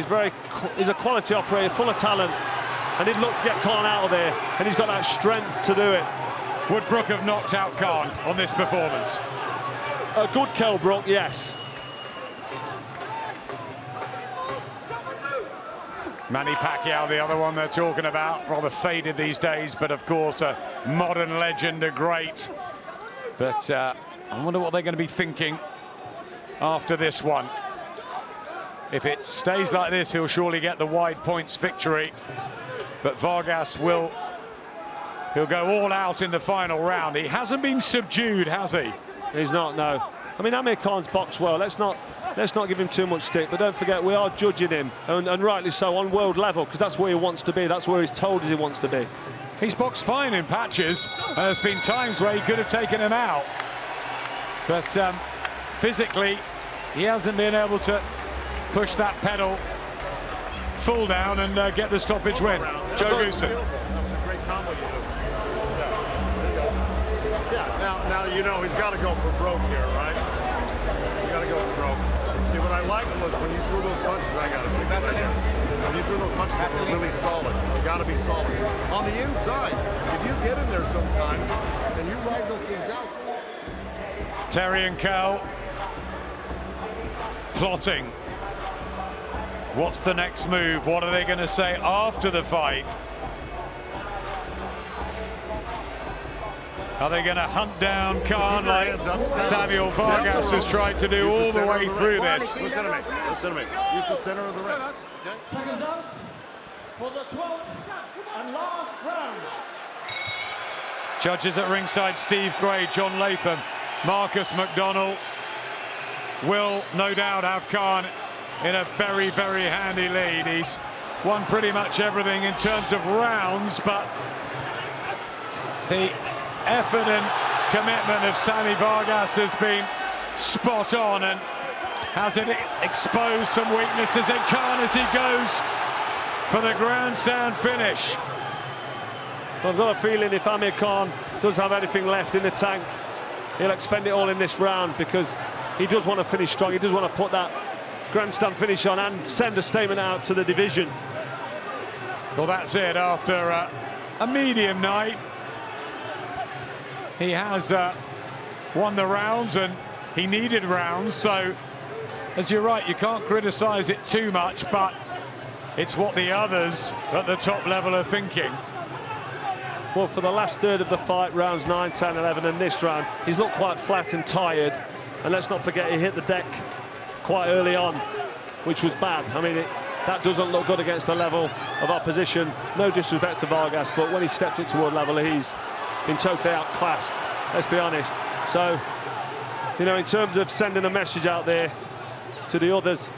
he's a quality operator, full of talent, and he'd look to get Khan out of there, and he's got that strength to do it. Would Brook have knocked out Khan on this performance? A good Kell Brook, yes. Manny Pacquiao, the other one they're talking about, rather faded these days, but of course a modern legend, a great. But I wonder what they're going to be thinking after this one. If it stays like this, he'll surely get the wide points victory. But Vargas he'll go all out in the final round. He hasn't been subdued, has he? He's not, no. I mean, Amir Khan's boxed well. Let's not give him too much stick, but don't forget we are judging him, and rightly so, on world level, because that's where he wants to be. That's where he's told us he wants to be. He's boxed fine in patches, and there's been times where he could have taken him out. But physically, he hasn't been able to push that pedal fall down and get the stoppage win. Joe Goosen. That was a great combo you do. Yeah, now you know he's got to go for broke here, right? You got to go for broke. See, what I liked was when you threw those punches, I got to pick that in. When you threw those punches, they were really solid. You got to be solid. On the inside, if you get in there sometimes and you ride those things out. Terry and Cal plotting. What's the next move? What are they going to say after the fight? Are they going to hunt down Khan like Samuel Vargas has tried to do all the way through this? Listen to me. Listen to me. Use the center of the ring. Okay? Seconds out for the 12th and last round. Judges at ringside: Steve Gray, John Latham, Marcus McDonnell. Will no doubt have Khan in a very, very handy lead. He's won pretty much everything in terms of rounds, but the effort and commitment of Sammy Vargas has been spot on, and has it exposed some weaknesses in Khan as he goes for the grandstand finish. I've got a feeling if Amir Khan does have anything left in the tank, he'll expend it all in this round, because he does want to finish strong. He does want to put that grandstand finish on and send a statement out to the division. Well, that's it. After a medium night, he has won the rounds, and he needed rounds. So, as you're right, you can't criticize it too much, but it's what the others at the top level are thinking. Well, for the last third of the fight, rounds 9, 10, 11, and this round, he's looked quite flat and tired. And let's not forget, he hit the deck quite early on, which was bad. I mean, that doesn't look good against the level of opposition. No disrespect to Vargas, but when he stepped into world level, he's been totally outclassed, let's be honest. So, you know, in terms of sending a message out there to the others,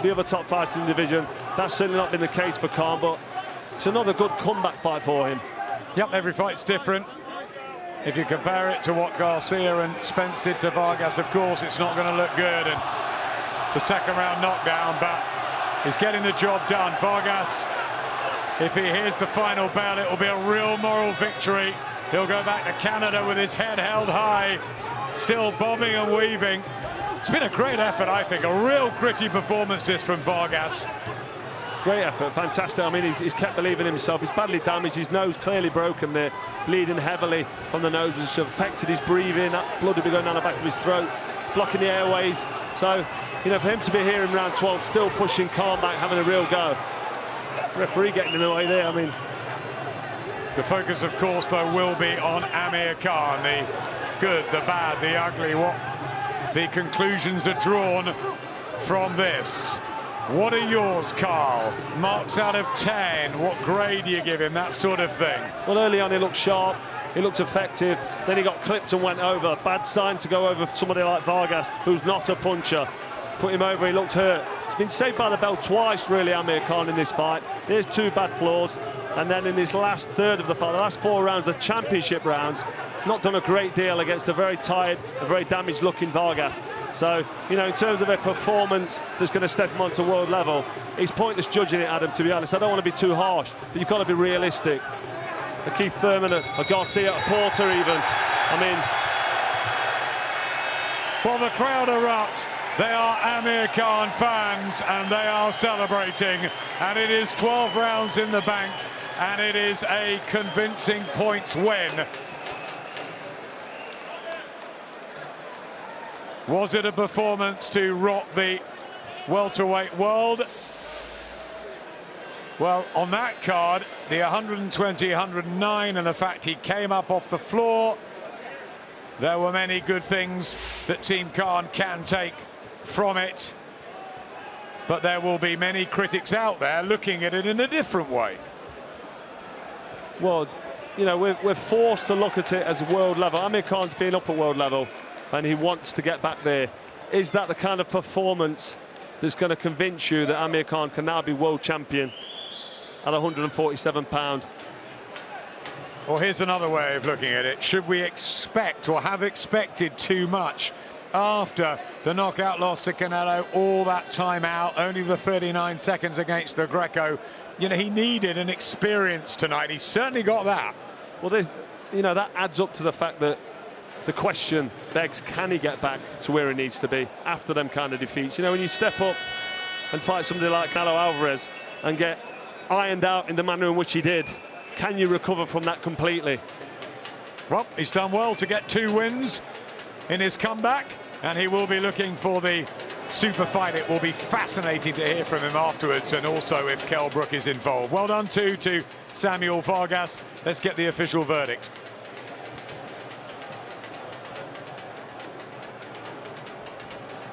the other top fighters in the division, that's certainly not been the case for Khan, but it's another good comeback fight for him. Yep, every fight's different. If you compare it to what Garcia and Spence did to Vargas, of course, it's not going to look good. And the second round knockdown, but he's getting the job done. Vargas, if he hears the final bell, it will be a real moral victory. He'll go back to Canada with his head held high, still bobbing and weaving. It's been a great effort, I think. A real gritty performance this from Vargas. Great effort, fantastic. I mean, he's kept believing in himself. He's badly damaged, his nose clearly broken there, bleeding heavily from the nose, which affected his breathing. That blood would be going down the back of his throat, blocking the airways. So, you know, for him to be here in round 12, still pushing Khan back, having a real go. Referee getting in the way there, I mean. The focus, of course, though, will be on Amir Khan. The good, the bad, the ugly. What the conclusions are drawn from this. What are yours, Carl? Marks out of 10. What grade do you give him? That sort of thing. Well, early on he looked sharp, he looked effective. Then he got clipped and went over. Bad sign to go over for somebody like Vargas, who's not a puncher. Put him over, he looked hurt. He's been saved by the bell twice, really, Amir Khan, in this fight. There's 2 bad flaws. And then in this last third of the fight, the last 4 rounds, the championship rounds, he's not done a great deal against a very tired, a very damaged-looking Vargas. So, you know, in terms of a performance that's going to step him onto world level, it's pointless judging it, Adam, to be honest. I don't want to be too harsh, but you've got to be realistic. A Keith Thurman, a Garcia, a Porter even. I mean... Well, the crowd erupt. They are Amir Khan fans, and they are celebrating. And it is 12 rounds in the bank, and it is a convincing points win. Was it a performance to rock the welterweight world? Well, on that card, the 120, 109, and the fact he came up off the floor, there were many good things that Team Khan can take from it. But there will be many critics out there looking at it in a different way. Well, you know, we're forced to look at it as world level. Amir Khan's been up at world level, and he wants to get back there. Is that the kind of performance that's going to convince you that Amir Khan can now be world champion at 147 pound? Well, here's another way of looking at it. Should we expect or have expected too much after the knockout loss to Canelo, all that time out, only the 39 seconds against the Greco. You know, he needed an experience tonight. He certainly got that. Well, there's, you know, that adds up to the fact that the question begs, can he get back to where he needs to be after them kind of defeats? You know, when you step up and fight somebody like Canelo Alvarez and get ironed out in the manner in which he did, can you recover from that completely? Well, he's done well to get 2 wins in his comeback, and he will be looking for the super fight. It will be fascinating to hear from him afterwards, and also if Kell Brook is involved. Well done too to Samuel Vargas. Let's get the official verdict.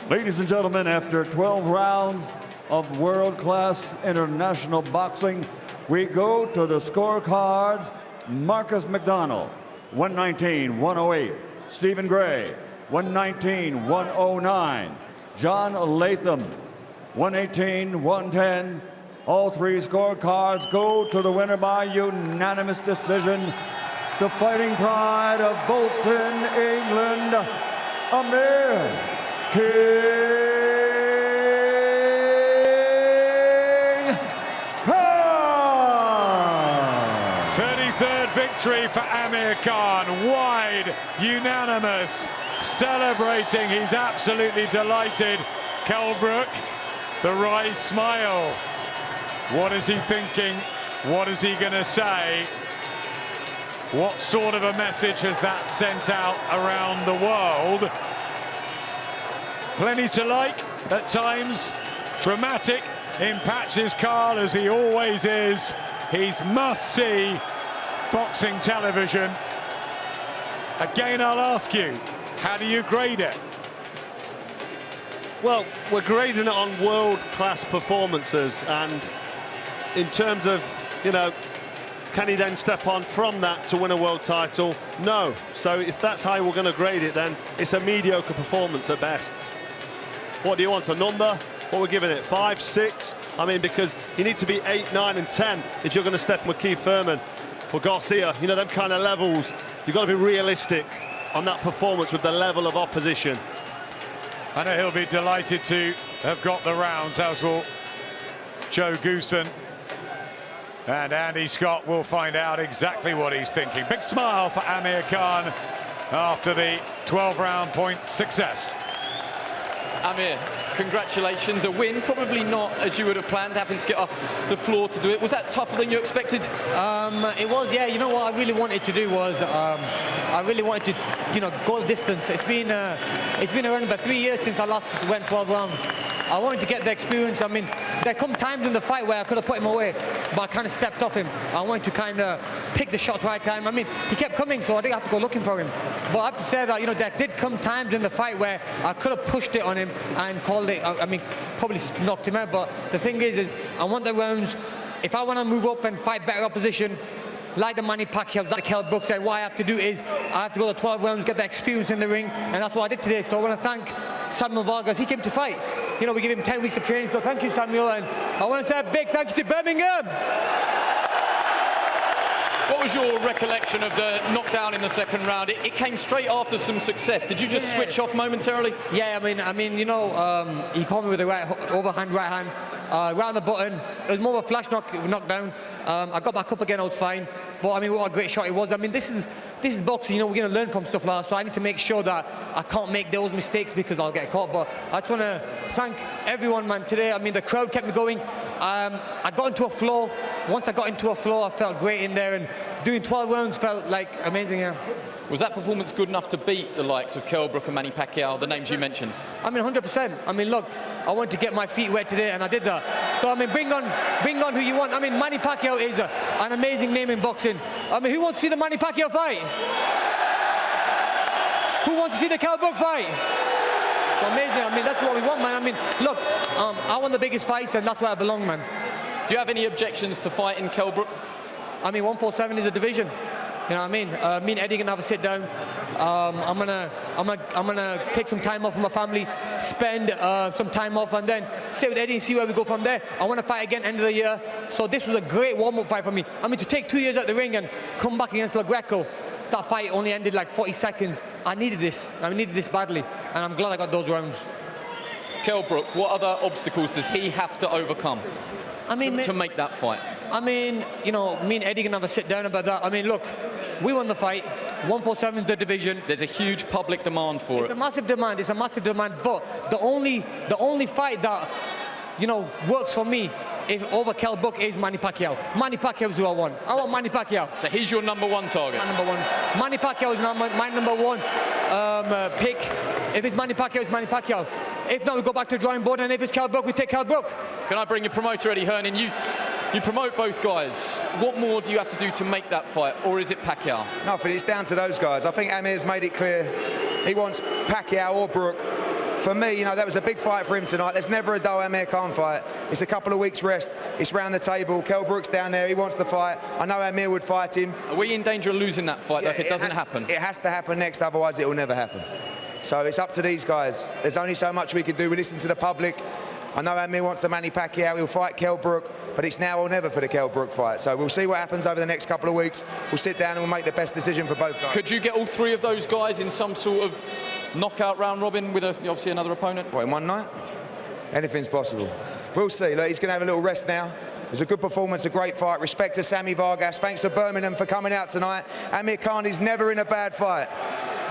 Ladies and gentlemen, after 12 rounds of world-class international boxing, we go to the scorecards. Marcus McDonald, 119-108. Stephen Gray, 119-109. John Latham, 118-110. All 3 scorecards go to the winner by unanimous decision. The fighting pride of Bolton, England, Amir King Khan. 33rd victory for Amir Khan. Wide, unanimous, celebrating. He's absolutely delighted. Kell Brook, the wry smile. What is he thinking? What is he going to say? What sort of a message has that sent out around the world? Plenty to like at times. Dramatic in patches, Carl, as he always is. He's must-see boxing television. Again, I'll ask you, how do you grade it? Well, we're grading it on world-class performances, and in terms of, you know, can he then step on from that to win a world title? No. So if that's how we're going to grade it, then it's a mediocre performance at best. What do you want, a number? What we're giving it, 5, 6? I mean, because you need to be 8, 9 and 10 if you're going to step with Keith Thurman or Garcia. You know, them kind of levels. You've got to be realistic on that performance with the level of opposition. I know he'll be delighted to have got the rounds, as will Joe Goosen. And Andy Scott will find out exactly what he's thinking. Big smile for Amir Khan after the 12-round point success. Amir, congratulations, a win. Probably not as you would have planned, having to get off the floor to do it. Was that tougher than you expected? It was, yeah. You know what I really wanted to do was, I really wanted to, you know, go the distance. It's been around about 3 years since I last went 12 rounds. I wanted to get the experience. I mean, there come times in the fight where I could have put him away, but I kind of stepped off him. I wanted to kind of pick the shot right time. I mean, he kept coming, so I didn't have to go looking for him. But I have to say that, you know, there did come times in the fight where I could have pushed it on him and called it, I mean, probably knocked him out. But the thing is I want the rounds. If I want to move up and fight better opposition, like the Manny Pacquiao, like Kell Brook said, what I have to do is I have to go to 12 rounds, get the experience in the ring, and that's what I did today. So I want to thank Samuel Vargas. He came to fight. You know, we give him 10 weeks of training, so thank you, Samuel, and I want to say a big thank you to Birmingham. What was your recollection of the knockdown in the second round? It came straight after some success. Did you just switch off momentarily? Yeah, I mean, you know, he caught me with the overhand right hand, right on the button. It was more of a flash knockdown. I got back up again, I was fine. But I mean, what a great shot it was. I mean, this is boxing, you know, we're going to learn from stuff like that, so I need to make sure that I can't make those mistakes because I'll get caught. But I just want to thank everyone, man, today. I mean, the crowd kept me going. I got into a flow. Once I got into a flow, I felt great in there, and doing 12 rounds felt like amazing, yeah. Was that performance good enough to beat the likes of Kell Brook and Manny Pacquiao, the names you mentioned? I mean, 100%. I mean, look, I wanted to get my feet wet today, and I did that. So, I mean, bring on who you want. I mean, Manny Pacquiao is an amazing name in boxing. I mean, who wants to see the Manny Pacquiao fight? Who wants to see the Kell Brook fight? It's amazing. I mean, that's what we want, man. I mean, look, I want the biggest fights, and that's where I belong, man. Do you have any objections to fighting Kell Brook? I mean, 147 is a division. You know what I mean? Me and Eddie are gonna have a sit down. I'm gonna take some time off with my family, spend some time off, and then sit with Eddie and see where we go from there. I want to fight again end of the year. So this was a great warm-up fight for me. I mean, to take 2 years out the ring and come back against La Greco, that fight only ended like 40 seconds. I needed this. I needed this badly, and I'm glad I got those rounds. Kell Brook, what other obstacles does he have to overcome I mean, to make that fight? I mean, you know, me and Eddie can have a sit down about that. I mean, look, we won the fight. 147 is the division. There's a huge public demand for It's it. a massive demand. It's a massive demand. But the only fight that, you know, works for me is over Kell Brook is Manny Pacquiao. Manny Pacquiao is who I want. I want Manny Pacquiao. So he's your number one target. My number one. Manny Pacquiao is my number one pick. If it's Manny Pacquiao, it's Manny Pacquiao. If not, we go back to the drawing board, and if it's Kell Brook, we take Kell Brook. Can I bring your promoter, Eddie Hearn, in? You promote both guys. What more do you have to do to make that fight, or is it Pacquiao? Nothing, it's down to those guys. I think Amir's made it clear he wants Pacquiao or Brook. For me, you know, that was a big fight for him tonight. There's never a dull Amir Khan fight. It's a couple of weeks rest. It's round the table. Kell Brook's down there. He wants the fight. I know Amir would fight him. Are we in danger of losing that fight, though, if it doesn't happen? It has to happen next, otherwise it will never happen. So it's up to these guys. There's only so much we can do. We listen to the public. I know Amir wants the Manny Pacquiao. He'll fight Kell Brook, but it's now or never for the Kell Brook fight. So we'll see what happens over the next couple of weeks. We'll sit down and we'll make the best decision for both guys. Could you get all three of those guys in some sort of knockout round robin with obviously another opponent? What, in one night? Anything's possible. We'll see. Look, he's going to have a little rest now. It was a good performance, a great fight. Respect to Sammy Vargas. Thanks to Birmingham for coming out tonight. Amir Khan is never in a bad fight.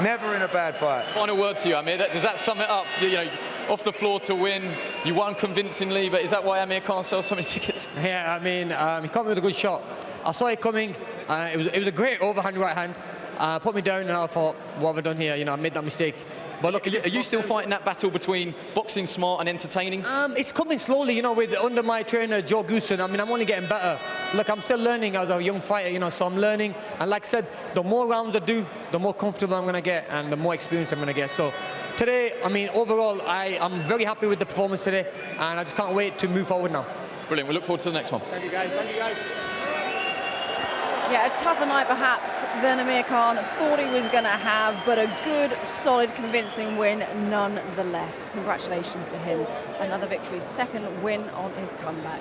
Never in a bad fight. Final word to you, Amir. Does that sum it up? You know, off the floor to win. You won convincingly, but is that why Amir Khan sells so many tickets? Yeah, I mean, he caught me with a good shot. I saw it coming. It was a great overhand right hand. Put me down, and I thought, what have I done here? You know, I made that mistake. But look, are you still fighting that battle between boxing smart and entertaining? It's coming slowly, you know, under my trainer, Joe Goosen. I mean, I'm only getting better. Look, I'm still learning as a young fighter, you know, so I'm learning. And like I said, the more rounds I do, the more comfortable I'm going to get and the more experience I'm going to get. So today, I mean, overall, I'm very happy with the performance today, and I just can't wait to move forward now. Brilliant. We look forward to the next one. Thank you, guys. Thank you, guys. Yeah, a tougher night perhaps than Amir Khan thought he was going to have, but a good, solid, convincing win nonetheless. Congratulations to him. Another victory, second win on his comeback.